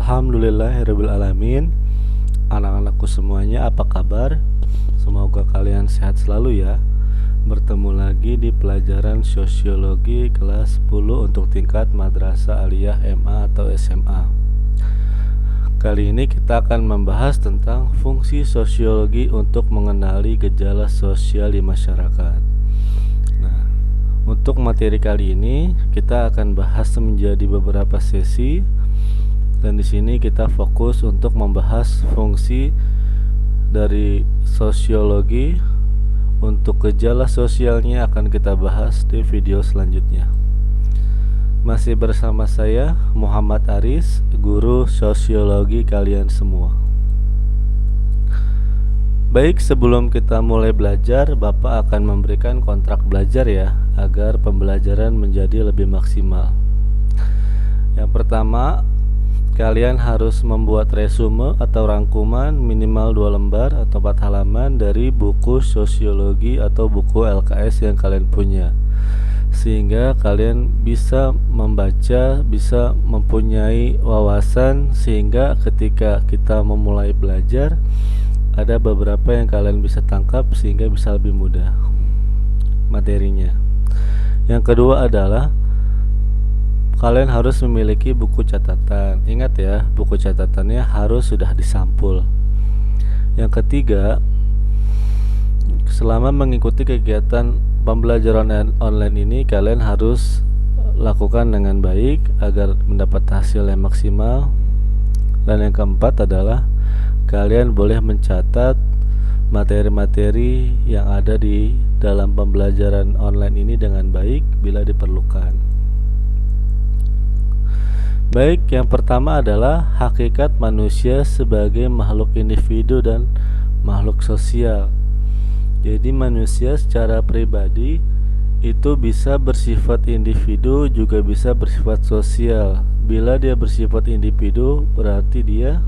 Alhamdulillahirabbil alamin. Anak-anakku semuanya, apa kabar? Semoga kalian sehat selalu ya. Bertemu lagi di pelajaran sosiologi kelas 10 untuk tingkat madrasah aliyah MA atau SMA. Kali ini kita akan membahas tentang fungsi sosiologi untuk mengenali gejala sosial di masyarakat. Nah, untuk materi kali ini kita akan bahas menjadi beberapa sesi. Dan di sini kita fokus untuk membahas fungsi dari sosiologi. Untuk gejala sosialnya akan kita bahas di video selanjutnya. Masih bersama saya Muhammad Aris, guru sosiologi kalian semua. Baik, sebelum kita mulai belajar, Bapak akan memberikan kontrak belajar ya, agar pembelajaran menjadi lebih maksimal. Yang pertama, kalian harus membuat resume atau rangkuman minimal 2 lembar atau 4 halaman dari buku sosiologi atau buku LKS yang kalian punya, sehingga kalian bisa membaca, bisa mempunyai wawasan, sehingga ketika kita memulai belajar ada beberapa yang kalian bisa tangkap sehingga bisa lebih mudah materinya. Yang kedua adalah kalian harus memiliki buku catatan. Ingat ya, buku catatannya harus sudah disampul. Yang ketiga, selama mengikuti kegiatan pembelajaran online ini, kalian harus lakukan dengan baik agar mendapat hasil yang maksimal. Dan yang keempat adalah kalian boleh mencatat materi-materi yang ada di dalam pembelajaran online ini dengan baik bila diperlukan. Baik, yang pertama adalah hakikat manusia sebagai makhluk individu dan makhluk sosial. Jadi manusia secara pribadi itu bisa bersifat individu, juga bisa bersifat sosial. Bila dia bersifat individu, berarti dia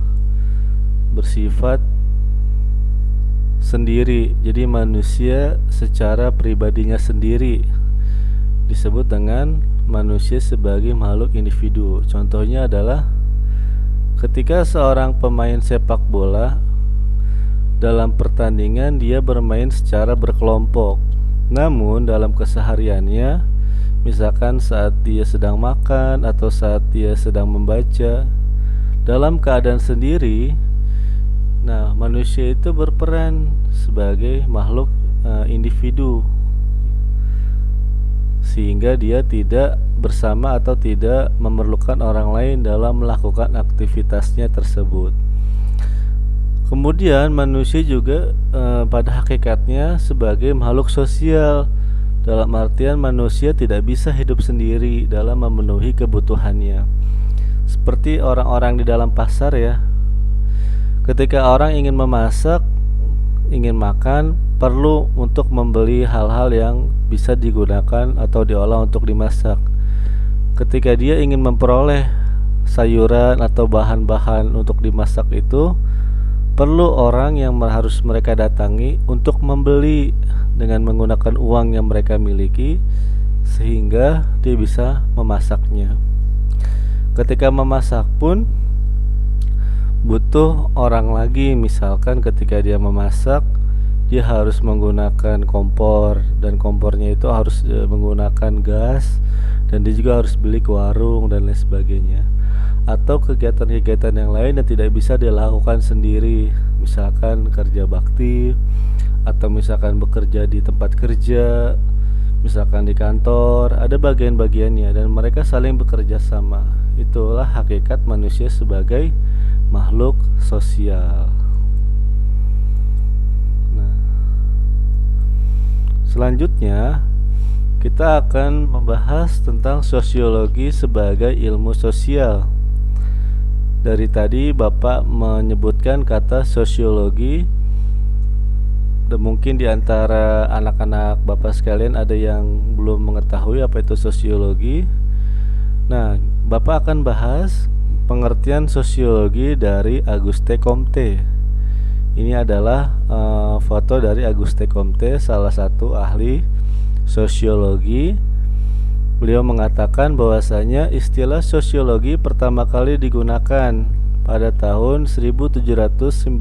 bersifat sendiri. Jadi manusia secara pribadinya sendiri disebut dengan manusia sebagai makhluk individu. Contohnya adalah ketika seorang pemain sepak bola dalam pertandingan dia bermain secara berkelompok. Namun dalam kesehariannya, misalkan saat dia sedang makan atau saat dia sedang membaca, dalam keadaan sendiri, nah manusia itu berperan sebagai makhluk individu, sehingga dia tidak bersama atau tidak memerlukan orang lain dalam melakukan aktivitasnya tersebut. Kemudian manusia juga pada hakikatnya sebagai makhluk sosial, dalam artian manusia tidak bisa hidup sendiri dalam memenuhi kebutuhannya. Seperti orang-orang di dalam pasar ya, ketika orang ingin memasak, ingin makan, perlu untuk membeli hal-hal yang bisa digunakan atau diolah untuk dimasak. Ketika dia ingin memperoleh sayuran atau bahan-bahan untuk dimasak itu, perlu orang yang harus mereka datangi untuk membeli dengan menggunakan uang yang mereka miliki, sehingga dia bisa memasaknya. Ketika memasak pun butuh orang lagi. Misalkan ketika dia memasak, dia harus menggunakan kompor, dan kompornya itu harus menggunakan gas, dan dia juga harus beli ke warung dan lain sebagainya. Atau kegiatan-kegiatan yang lain yang tidak bisa dilakukan sendiri, misalkan kerja bakti, atau misalkan bekerja di tempat kerja, misalkan di kantor, ada bagian-bagiannya dan mereka saling bekerja sama. Itulah hakikat manusia sebagai makhluk sosial. Selanjutnya, kita akan membahas tentang sosiologi sebagai ilmu sosial. Dari tadi Bapak menyebutkan kata sosiologi, dan mungkin di antara anak-anak Bapak sekalian ada yang belum mengetahui apa itu sosiologi. Nah, Bapak akan bahas pengertian sosiologi dari Auguste Comte. Ini adalah foto dari Auguste Comte, salah satu ahli sosiologi. Beliau mengatakan bahwasanya istilah sosiologi pertama kali digunakan pada tahun 1798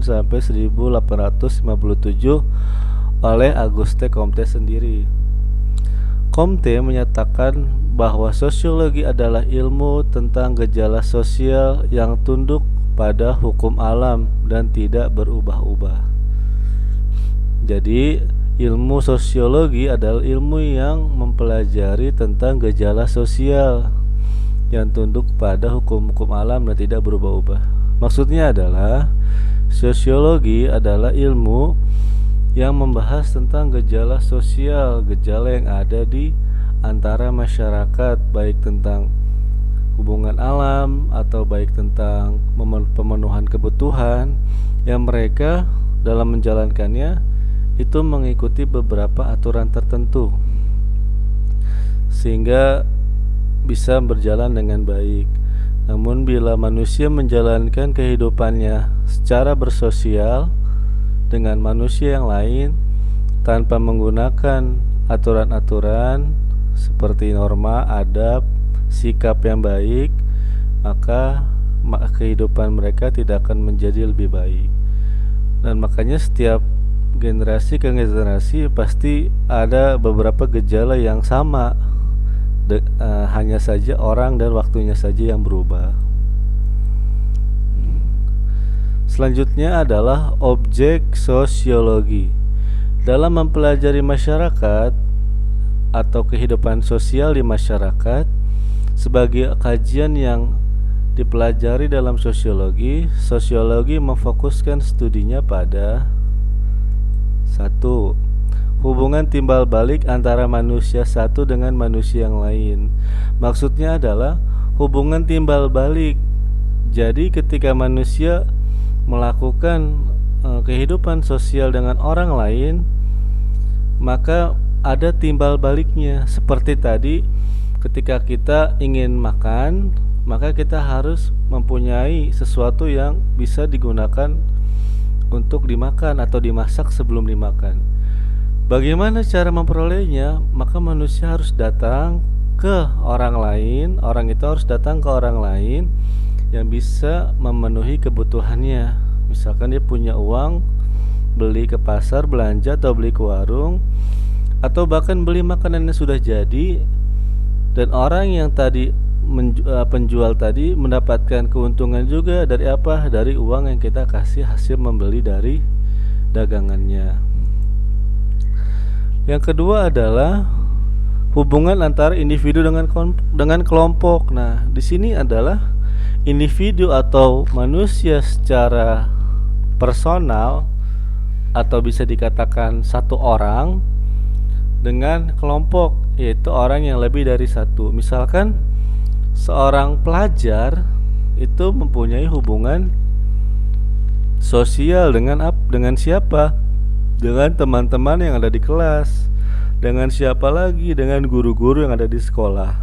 sampai 1857 oleh Auguste Comte sendiri. Comte menyatakan bahwa sosiologi adalah ilmu tentang gejala sosial yang tunduk pada hukum alam dan tidak berubah-ubah. Jadi, ilmu sosiologi adalah ilmu yang mempelajari tentang gejala sosial yang tunduk pada hukum-hukum alam dan tidak berubah-ubah. Maksudnya adalah sosiologi adalah ilmu yang membahas tentang gejala sosial, gejala yang ada di antara masyarakat, baik tentang hubungan alam atau baik tentang pemenuhan kebutuhan yang mereka dalam menjalankannya itu mengikuti beberapa aturan tertentu sehingga bisa berjalan dengan baik. Namun bila manusia menjalankan kehidupannya secara bersosial dengan manusia yang lain tanpa menggunakan aturan-aturan seperti norma, adab, sikap yang baik, maka kehidupan mereka tidak akan menjadi lebih baik. Dan makanya setiap generasi ke generasi pasti ada beberapa gejala yang sama, hanya saja orang dan waktunya saja yang berubah. Selanjutnya adalah objek sosiologi. Dalam mempelajari masyarakat atau kehidupan sosial di masyarakat, sebagai kajian yang dipelajari dalam sosiologi, sosiologi memfokuskan studinya pada 1. Hubungan timbal balik antara manusia satu dengan manusia yang lain. Maksudnya adalah hubungan timbal balik. Jadi ketika manusia melakukan kehidupan sosial dengan orang lain, maka ada timbal baliknya. Seperti tadi, ketika kita ingin makan, maka kita harus mempunyai sesuatu yang bisa digunakan untuk dimakan atau dimasak sebelum dimakan. Bagaimana cara memperolehnya? Maka manusia harus datang ke orang lain, orang itu harus datang ke orang lain yang bisa memenuhi kebutuhannya. Misalkan dia punya uang, beli ke pasar, belanja atau beli ke warung, atau bahkan beli makanan yang sudah jadi, dan orang yang tadi penjual tadi mendapatkan keuntungan juga dari apa? Dari uang yang kita kasih hasil membeli dari dagangannya. Yang kedua adalah hubungan antara individu dengan kelompok. Nah, di sini adalah individu atau manusia secara personal atau bisa dikatakan satu orang dengan kelompok, yaitu orang yang lebih dari satu. Misalkan seorang pelajar itu mempunyai hubungan sosial dengan siapa? Dengan teman-teman yang ada di kelas. Dengan siapa lagi? Dengan guru-guru yang ada di sekolah.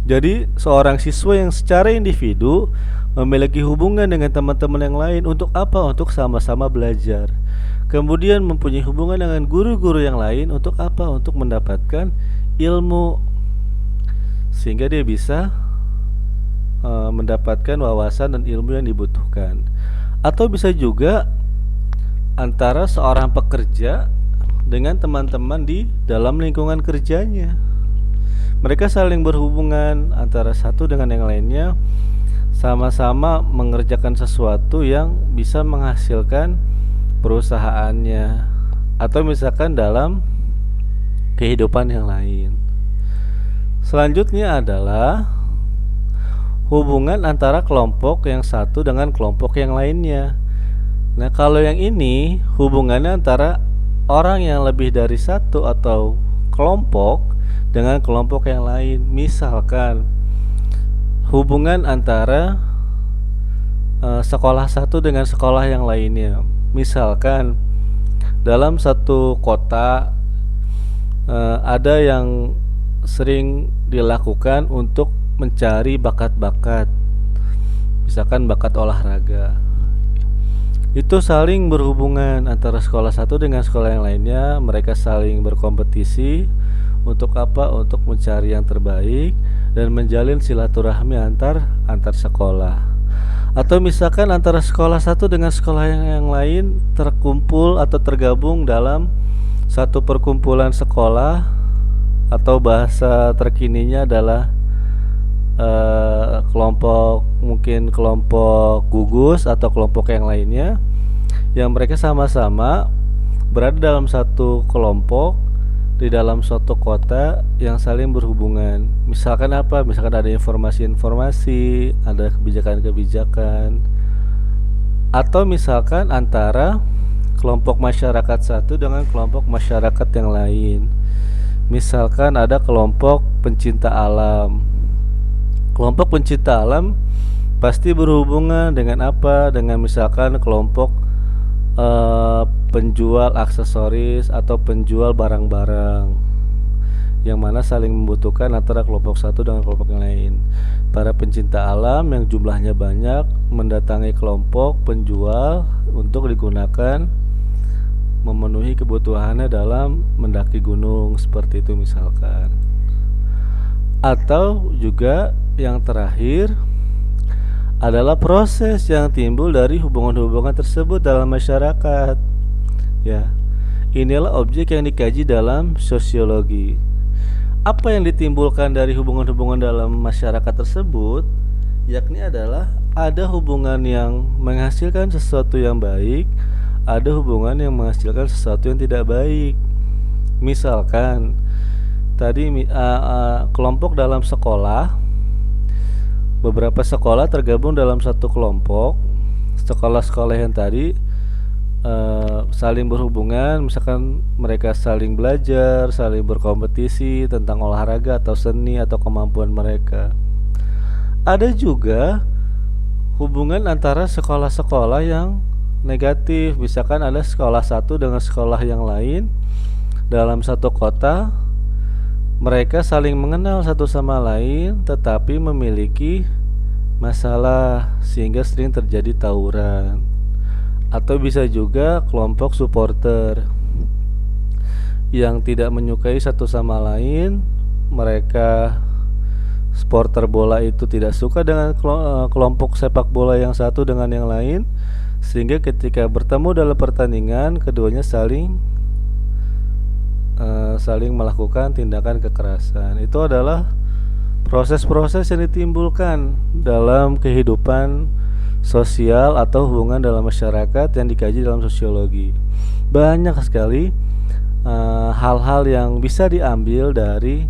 Jadi seorang siswa yang secara individu memiliki hubungan dengan teman-teman yang lain untuk apa? Untuk sama-sama belajar. Kemudian mempunyai hubungan dengan guru-guru yang lain untuk apa? Untuk mendapatkan ilmu, sehingga dia bisa mendapatkan wawasan dan ilmu yang dibutuhkan. Atau bisa juga antara seorang pekerja dengan teman-teman di dalam lingkungan kerjanya. Mereka saling berhubungan antara satu dengan yang lainnya, sama-sama mengerjakan sesuatu yang bisa menghasilkan perusahaannya, atau misalkan dalam kehidupan yang lain. Selanjutnya adalah hubungan antara kelompok yang satu dengan kelompok yang lainnya. Nah, kalau yang ini hubungannya antara orang yang lebih dari satu atau kelompok dengan kelompok yang lain. Misalkan hubungan antara sekolah satu dengan sekolah yang lainnya. Misalkan dalam satu kota ada yang sering dilakukan untuk mencari bakat-bakat, misalkan bakat olahraga. Itu saling berhubungan antara sekolah satu dengan sekolah yang lainnya. Mereka saling berkompetisi untuk apa? Untuk mencari yang terbaik dan menjalin silaturahmi antar sekolah. Atau misalkan antara sekolah satu dengan sekolah yang lain terkumpul atau tergabung dalam satu perkumpulan sekolah, atau bahasa terkininya adalah kelompok, mungkin kelompok gugus atau kelompok yang lainnya, yang mereka sama-sama berada dalam satu kelompok di dalam suatu kota yang saling berhubungan. Misalkan apa? Misalkan ada informasi-informasi, ada kebijakan-kebijakan, atau misalkan antara kelompok masyarakat satu dengan kelompok masyarakat yang lain. Misalkan ada kelompok pencinta alam. Kelompok pencinta alam pasti berhubungan dengan apa? Dengan misalkan kelompok penjual aksesoris atau penjual barang-barang, yang mana saling membutuhkan antara kelompok satu dengan kelompok yang lain. Para pencinta alam yang jumlahnya banyak mendatangi kelompok penjual untuk digunakan memenuhi kebutuhannya dalam mendaki gunung, seperti itu misalkan. Atau juga yang terakhir adalah proses yang timbul dari hubungan-hubungan tersebut dalam masyarakat. Ya, inilah objek yang dikaji dalam sosiologi. Apa yang ditimbulkan dari hubungan-hubungan dalam masyarakat tersebut, yakni adalah ada hubungan yang menghasilkan sesuatu yang baik, ada hubungan yang menghasilkan sesuatu yang tidak baik. Misalkan tadi kelompok dalam sekolah, beberapa sekolah tergabung dalam satu kelompok. Sekolah-sekolah yang tadi saling berhubungan, misalkan mereka saling belajar, saling berkompetisi tentang olahraga atau seni atau kemampuan mereka. Ada juga hubungan antara sekolah-sekolah yang negatif, misalkan ada sekolah satu dengan sekolah yang lain dalam satu kota. Mereka saling mengenal satu sama lain, tetapi memiliki masalah sehingga sering terjadi tawuran. Atau bisa juga kelompok supporter yang tidak menyukai satu sama lain. Mereka supporter bola itu tidak suka dengan kelompok sepak bola yang satu dengan yang lain, sehingga ketika bertemu dalam pertandingan, keduanya saling melakukan tindakan kekerasan. Itu adalah proses-proses yang ditimbulkan dalam kehidupan sosial atau hubungan dalam masyarakat yang dikaji dalam sosiologi. Banyak sekali hal-hal yang bisa diambil dari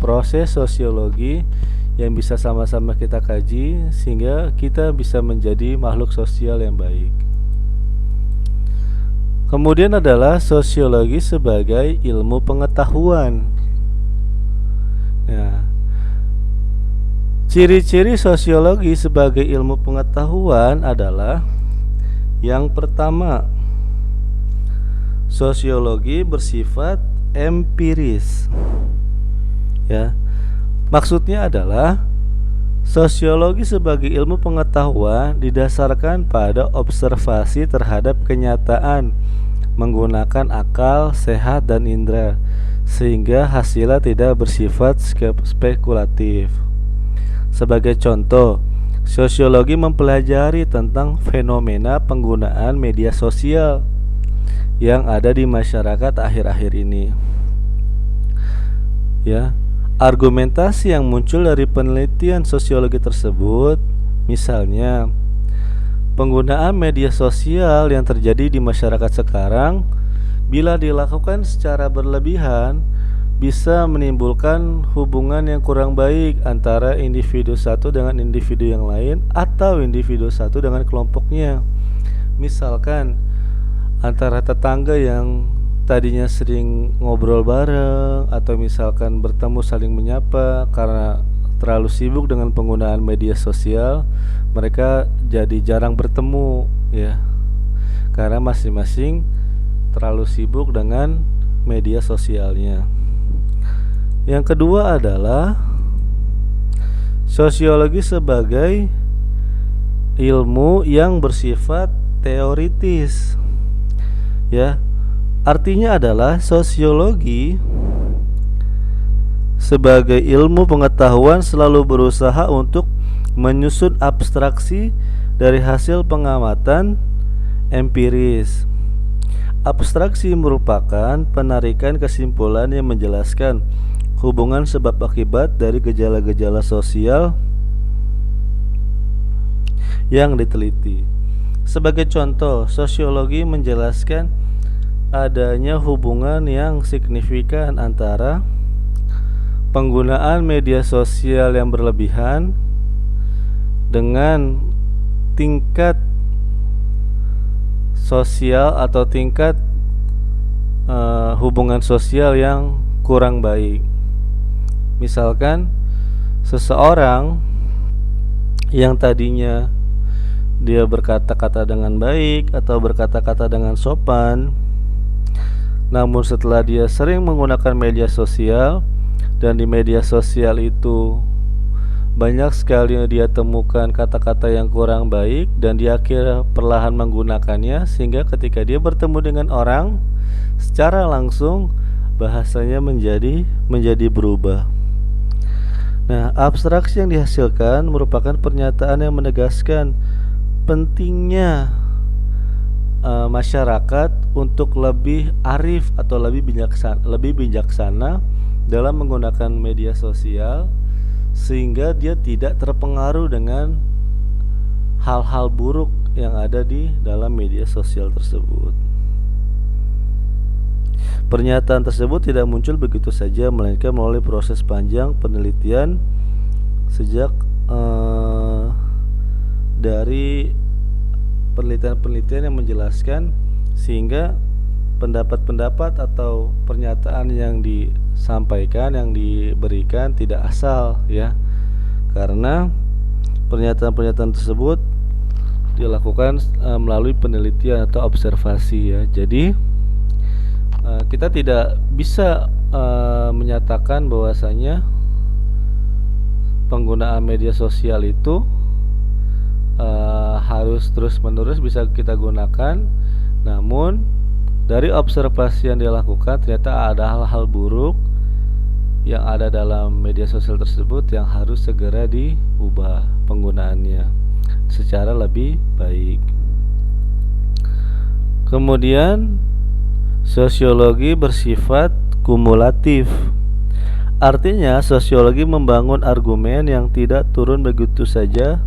proses sosiologi yang bisa sama-sama kita kaji sehingga kita bisa menjadi makhluk sosial yang baik. Kemudian adalah sosiologi sebagai ilmu pengetahuan. Ya. Ciri-ciri sosiologi sebagai ilmu pengetahuan adalah yang pertama, sosiologi bersifat empiris. Ya. Maksudnya adalah sosiologi sebagai ilmu pengetahuan didasarkan pada observasi terhadap kenyataan menggunakan akal, sehat, dan indera, sehingga hasilnya tidak bersifat spekulatif. Sebagai contoh, sosiologi mempelajari tentang fenomena penggunaan media sosial yang ada di masyarakat akhir-akhir ini. Ya, argumentasi yang muncul dari penelitian sosiologi tersebut, misalnya penggunaan media sosial yang terjadi di masyarakat sekarang, bila dilakukan secara berlebihan, bisa menimbulkan hubungan yang kurang baik antara individu satu dengan individu yang lain, atau individu satu dengan kelompoknya. Misalkan antara tetangga yang tadinya sering ngobrol bareng, atau misalkan bertemu saling menyapa, karena terlalu sibuk dengan penggunaan media sosial, mereka jadi jarang bertemu, ya, karena masing-masing terlalu sibuk dengan media sosialnya. Yang kedua adalah sosiologi sebagai ilmu yang bersifat teoritis. Ya, artinya adalah sosiologi sebagai ilmu pengetahuan selalu berusaha untuk menyusun abstraksi dari hasil pengamatan empiris. Abstraksi merupakan penarikan kesimpulan yang menjelaskan hubungan sebab akibat dari gejala-gejala sosial yang diteliti. Sebagai contoh, sosiologi menjelaskan adanya hubungan yang signifikan antara penggunaan media sosial yang berlebihan dengan tingkat sosial atau tingkat hubungan sosial yang kurang baik. Misalkan seseorang yang tadinya dia berkata-kata dengan baik atau berkata-kata dengan sopan, namun setelah dia sering menggunakan media sosial dan di media sosial itu banyak sekali dia temukan kata-kata yang kurang baik dan dia akhirnya perlahan menggunakannya, sehingga ketika dia bertemu dengan orang secara langsung bahasanya menjadi berubah. Nah, abstraksi yang dihasilkan merupakan pernyataan yang menegaskan pentingnya masyarakat untuk lebih arif atau lebih bijaksana dalam menggunakan media sosial, sehingga dia tidak terpengaruh dengan hal-hal buruk yang ada di dalam media sosial tersebut. Pernyataan tersebut tidak muncul begitu saja, melainkan melalui proses panjang penelitian sejak dari penelitian-penelitian yang menjelaskan, sehingga pendapat-pendapat atau pernyataan yang disampaikan, yang diberikan tidak asal ya, karena pernyataan-pernyataan tersebut dilakukan melalui penelitian atau observasi ya. Jadi kita tidak bisa menyatakan bahwasanya penggunaan media sosial itu harus terus-menerus bisa kita gunakan, namun dari observasi yang dilakukan ternyata ada hal-hal buruk yang ada dalam media sosial tersebut yang harus segera diubah penggunaannya secara lebih baik. Kemudian sosiologi bersifat kumulatif. Artinya sosiologi membangun argumen yang tidak turun begitu saja,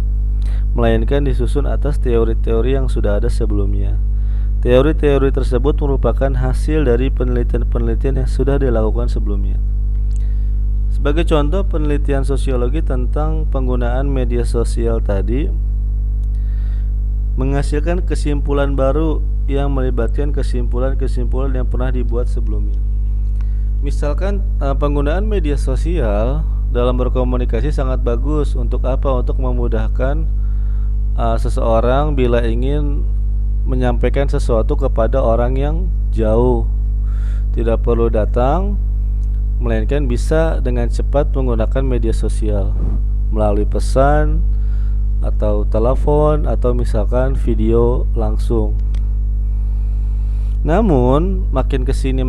melainkan disusun atas teori-teori yang sudah ada sebelumnya. Teori-teori tersebut merupakan hasil dari penelitian-penelitian yang sudah dilakukan sebelumnya. Sebagai contoh, penelitian sosiologi tentang penggunaan media sosial tadi menghasilkan kesimpulan baru yang melibatkan kesimpulan-kesimpulan yang pernah dibuat sebelumnya. Misalkan penggunaan media sosial dalam berkomunikasi sangat bagus. Untuk apa? Untuk memudahkan seseorang bila ingin menyampaikan sesuatu kepada orang yang jauh, tidak perlu datang, melainkan bisa dengan cepat menggunakan media sosial melalui pesan atau telepon atau misalkan video langsung. Namun makin kesini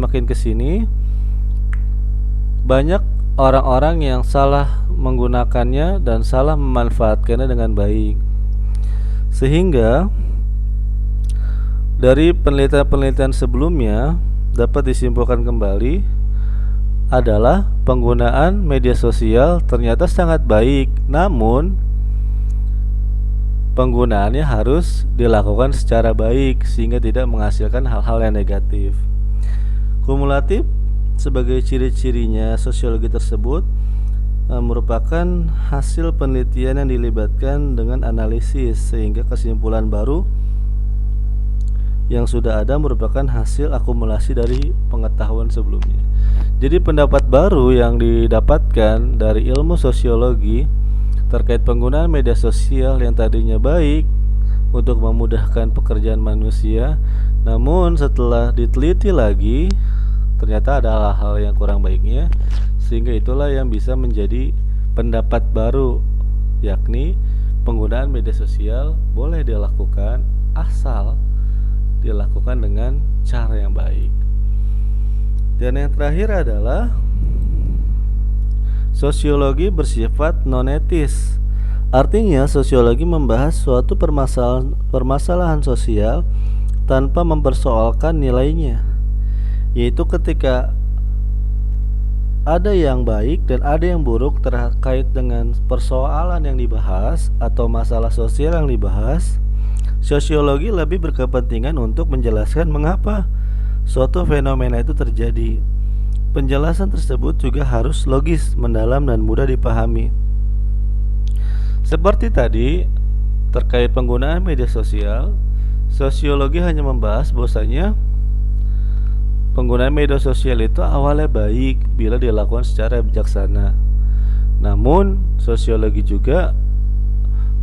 banyak orang-orang yang salah menggunakannya dan salah memanfaatkannya dengan baik, sehingga dari penelitian-penelitian sebelumnya dapat disimpulkan kembali adalah penggunaan media sosial ternyata sangat baik, namun penggunaannya harus dilakukan secara baik sehingga tidak menghasilkan hal-hal yang negatif. Kumulatif sebagai ciri-cirinya sosiologi tersebut merupakan hasil penelitian yang dilibatkan dengan analisis, sehingga kesimpulan baru yang sudah ada merupakan hasil akumulasi dari pengetahuan sebelumnya. Jadi pendapat baru yang didapatkan dari ilmu sosiologi terkait penggunaan media sosial yang tadinya baik untuk memudahkan pekerjaan manusia, namun setelah diteliti lagi ternyata ada hal-hal yang kurang baiknya, sehingga itulah yang bisa menjadi pendapat baru, yakni penggunaan media sosial boleh dilakukan asal dilakukan dengan cara yang baik. Dan yang terakhir adalah sosiologi bersifat non-etis. Artinya, sosiologi membahas suatu permasalahan sosial tanpa mempersoalkan nilainya, yaitu ketika ada yang baik dan ada yang buruk terkait dengan persoalan yang dibahas atau masalah sosial yang dibahas. Sosiologi lebih berkepentingan untuk menjelaskan mengapa suatu fenomena itu terjadi. Penjelasan tersebut juga harus logis, mendalam, dan mudah dipahami. Seperti tadi, terkait penggunaan media sosial, sosiologi hanya membahas bahwasanya penggunaan media sosial itu awalnya baik bila dilakukan secara bijaksana. Namun, sosiologi juga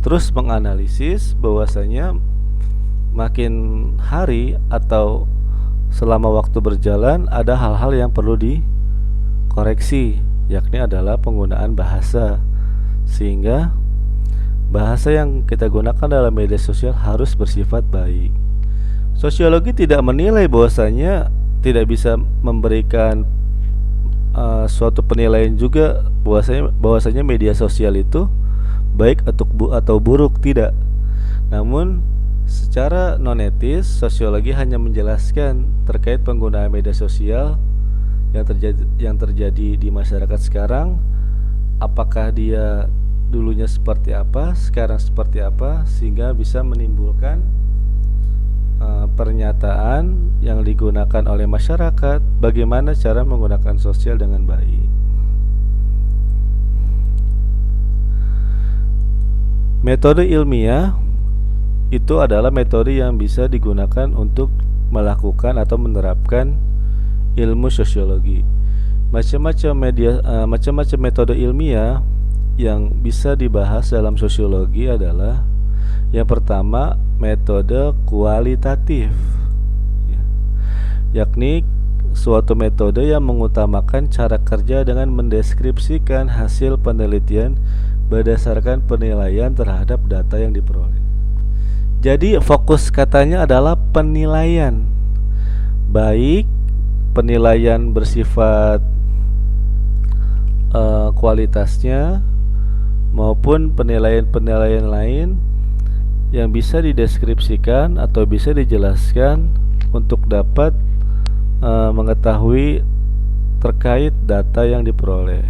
terus menganalisis bahwasanya makin hari atau selama waktu berjalan ada hal-hal yang perlu dikoreksi, yakni adalah penggunaan bahasa, sehingga bahasa yang kita gunakan dalam media sosial harus bersifat baik. Sosiologi tidak menilai bahwasanya tidak bisa memberikan suatu penilaian juga bahwasanya media sosial itu baik atau buruk, tidak. Namun secara non-etis, sosiologi hanya menjelaskan terkait penggunaan media sosial yang terjadi di masyarakat sekarang, apakah dia dulunya seperti apa, sekarang seperti apa, sehingga bisa menimbulkan pernyataan yang digunakan oleh masyarakat bagaimana cara menggunakan sosial dengan baik. Metode ilmiah itu adalah metode yang bisa digunakan untuk melakukan atau menerapkan ilmu sosiologi. Macam-macam metode ilmiah yang bisa dibahas dalam sosiologi adalah yang pertama, metode kualitatif, yakni suatu metode yang mengutamakan cara kerja dengan mendeskripsikan hasil penelitian berdasarkan penilaian terhadap data yang diperoleh. Jadi fokus katanya adalah penilaian, baik penilaian bersifat kualitasnya maupun penilaian-penilaian lain yang bisa dideskripsikan atau bisa dijelaskan untuk dapat mengetahui terkait data yang diperoleh.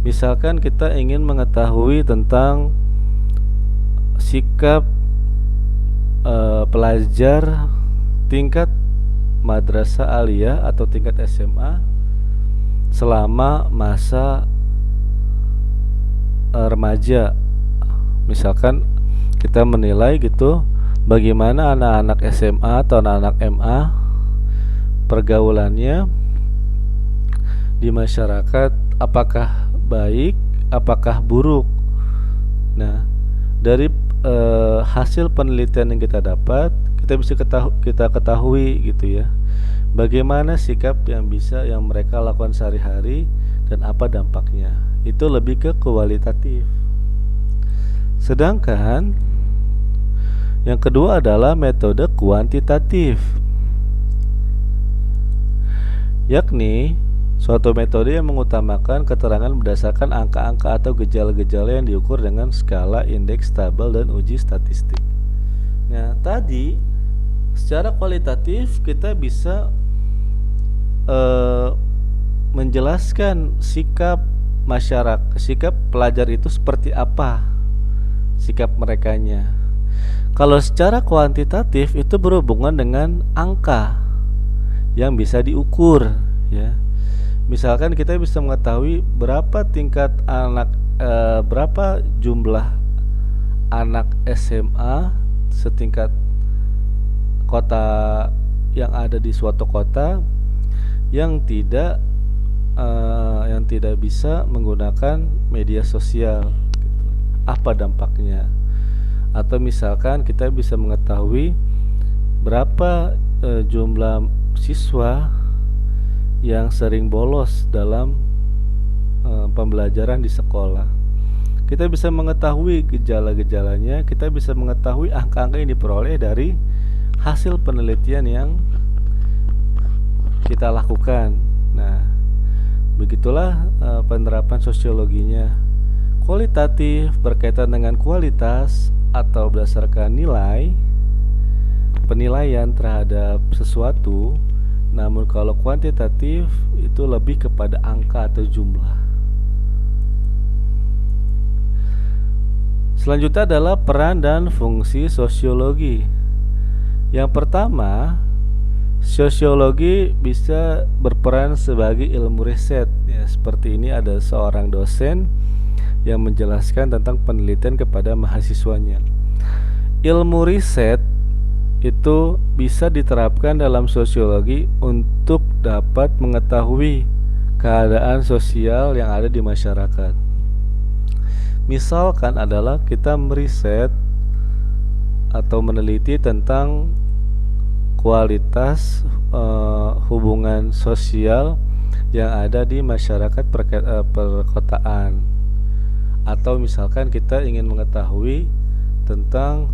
Misalkan kita ingin mengetahui tentang sikap pelajar tingkat madrasah aliyah atau tingkat SMA selama masa remaja. Misalkan kita menilai gitu, bagaimana anak-anak SMA atau anak-anak MA pergaulannya di masyarakat, apakah baik, apakah buruk. Nah, dari hasil penelitian yang kita dapat, kita bisa ketahui gitu ya, bagaimana sikap yang mereka lakukan sehari-hari dan apa dampaknya. Itu lebih ke kualitatif. Sedangkan yang kedua adalah metode kuantitatif, yakni suatu metode yang mengutamakan keterangan berdasarkan angka-angka atau gejala-gejala yang diukur dengan skala indeks tabel dan uji statistik. Nah, tadi secara kualitatif kita bisa menjelaskan sikap masyarakat, sikap pelajar itu seperti apa sikap merekanya. Kalau secara kuantitatif itu berhubungan dengan angka yang bisa diukur, ya. Misalkan kita bisa mengetahui berapa jumlah anak SMA setingkat kota yang ada di suatu kota yang tidak bisa menggunakan media sosial, gitu. Apa dampaknya? Atau misalkan kita bisa mengetahui berapa jumlah siswa yang sering bolos dalam pembelajaran di sekolah. Kita bisa mengetahui gejala-gejalanya, kita bisa mengetahui angka-angka yang diperoleh dari hasil penelitian yang kita lakukan. Nah, begitulah penerapan sosiologinya. Kualitatif berkaitan dengan kualitas atau berdasarkan nilai, penilaian terhadap sesuatu. Namun kalau kuantitatif itu lebih kepada angka atau jumlah. Selanjutnya adalah peran dan fungsi sosiologi. Yang pertama, sosiologi bisa berperan sebagai ilmu riset. Ya, seperti ini ada seorang dosen yang menjelaskan tentang penelitian kepada mahasiswanya. Ilmu riset itu bisa diterapkan dalam sosiologi untuk dapat mengetahui keadaan sosial yang ada di masyarakat. Misalkan adalah kita meriset atau meneliti tentang kualitas hubungan sosial yang ada di masyarakat perkotaan. Atau misalkan kita ingin mengetahui tentang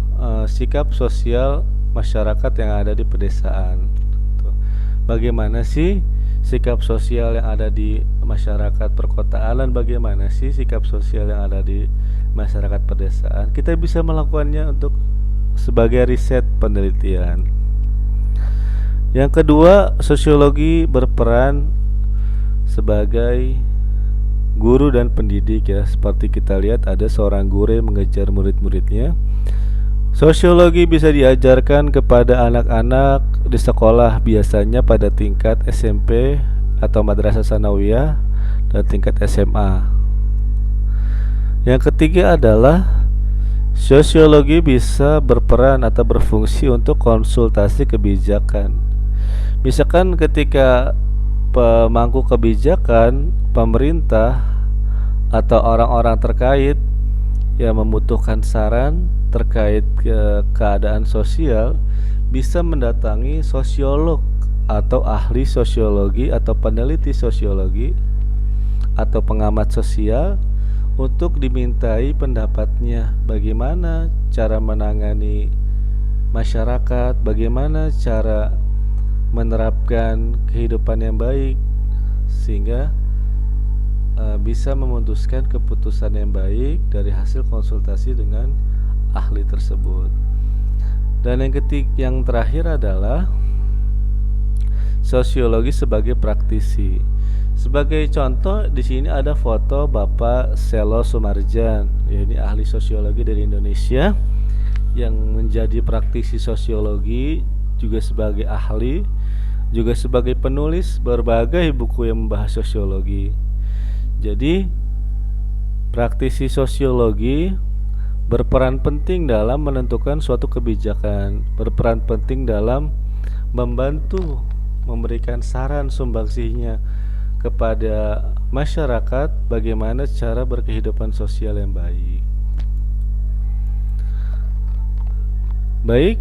sikap sosial masyarakat yang ada di pedesaan. Bagaimana sih sikap sosial yang ada di masyarakat perkotaan dan bagaimana sih sikap sosial yang ada di masyarakat pedesaan? Kita bisa melakukannya untuk sebagai riset penelitian. Yang kedua, sosiologi berperan sebagai guru dan pendidik ya. Seperti kita lihat ada seorang guru yang mengejar murid-muridnya. Sosiologi bisa diajarkan kepada anak-anak di sekolah biasanya pada tingkat SMP atau madrasah sanawiyah dan tingkat SMA. Yang ketiga adalah sosiologi bisa berperan atau berfungsi untuk konsultasi kebijakan. Misalkan ketika pemangku kebijakan, pemerintah atau orang-orang terkait yang membutuhkan saran terkait keadaan sosial bisa mendatangi sosiolog atau ahli sosiologi atau peneliti sosiologi atau pengamat sosial untuk dimintai pendapatnya bagaimana cara menangani masyarakat, bagaimana cara menerapkan kehidupan yang baik sehingga bisa memutuskan keputusan yang baik dari hasil konsultasi dengan ahli tersebut. Dan yang terakhir adalah sosiologi sebagai praktisi. Sebagai contoh di sini ada foto Bapak Selo Sumarjan, ya, ini ahli sosiologi dari Indonesia yang menjadi praktisi sosiologi, juga sebagai ahli, juga sebagai penulis berbagai buku yang membahas sosiologi. Jadi praktisi sosiologi berperan penting dalam menentukan suatu kebijakan, berperan penting dalam membantu memberikan saran sumbangsihnya kepada masyarakat bagaimana cara berkehidupan sosial yang baik. Baik,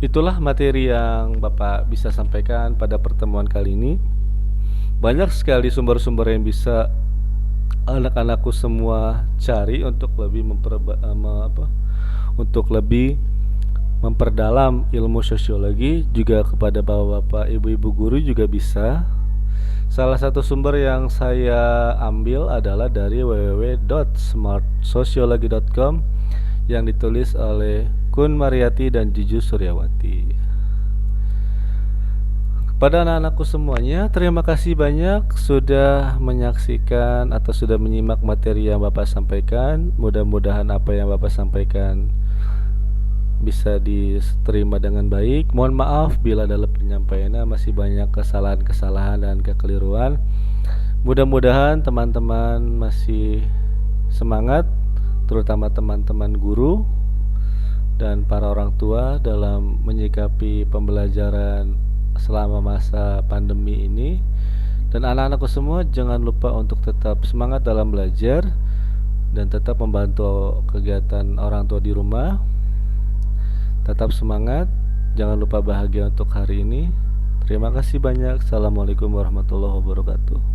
itulah materi yang Bapak bisa sampaikan pada pertemuan kali ini. Banyak sekali sumber-sumber yang bisa anak-anakku semua cari untuk lebih memperdalam ilmu sosiologi. Juga kepada bapak-bapak, ibu-ibu guru juga bisa. Salah satu sumber yang saya ambil adalah dari www.smartsociology.com yang ditulis oleh Kun Mariati dan Juju Suryawati. Kepada anak-anakku semuanya, terima kasih banyak sudah menyaksikan atau sudah menyimak materi yang Bapak sampaikan. Mudah-mudahan apa yang Bapak sampaikan bisa diterima dengan baik. Mohon maaf bila dalam penyampaiannya masih banyak kesalahan-kesalahan dan kekeliruan. Mudah-mudahan teman-teman masih semangat, terutama teman-teman guru dan para orang tua dalam menyikapi pembelajaran selama masa pandemi ini. Dan anak-anakku semua jangan lupa untuk tetap semangat dalam belajar dan tetap membantu kegiatan orang tua di rumah. Tetap semangat, jangan lupa bahagia untuk hari ini. Terima kasih banyak. Assalamualaikum warahmatullahi wabarakatuh.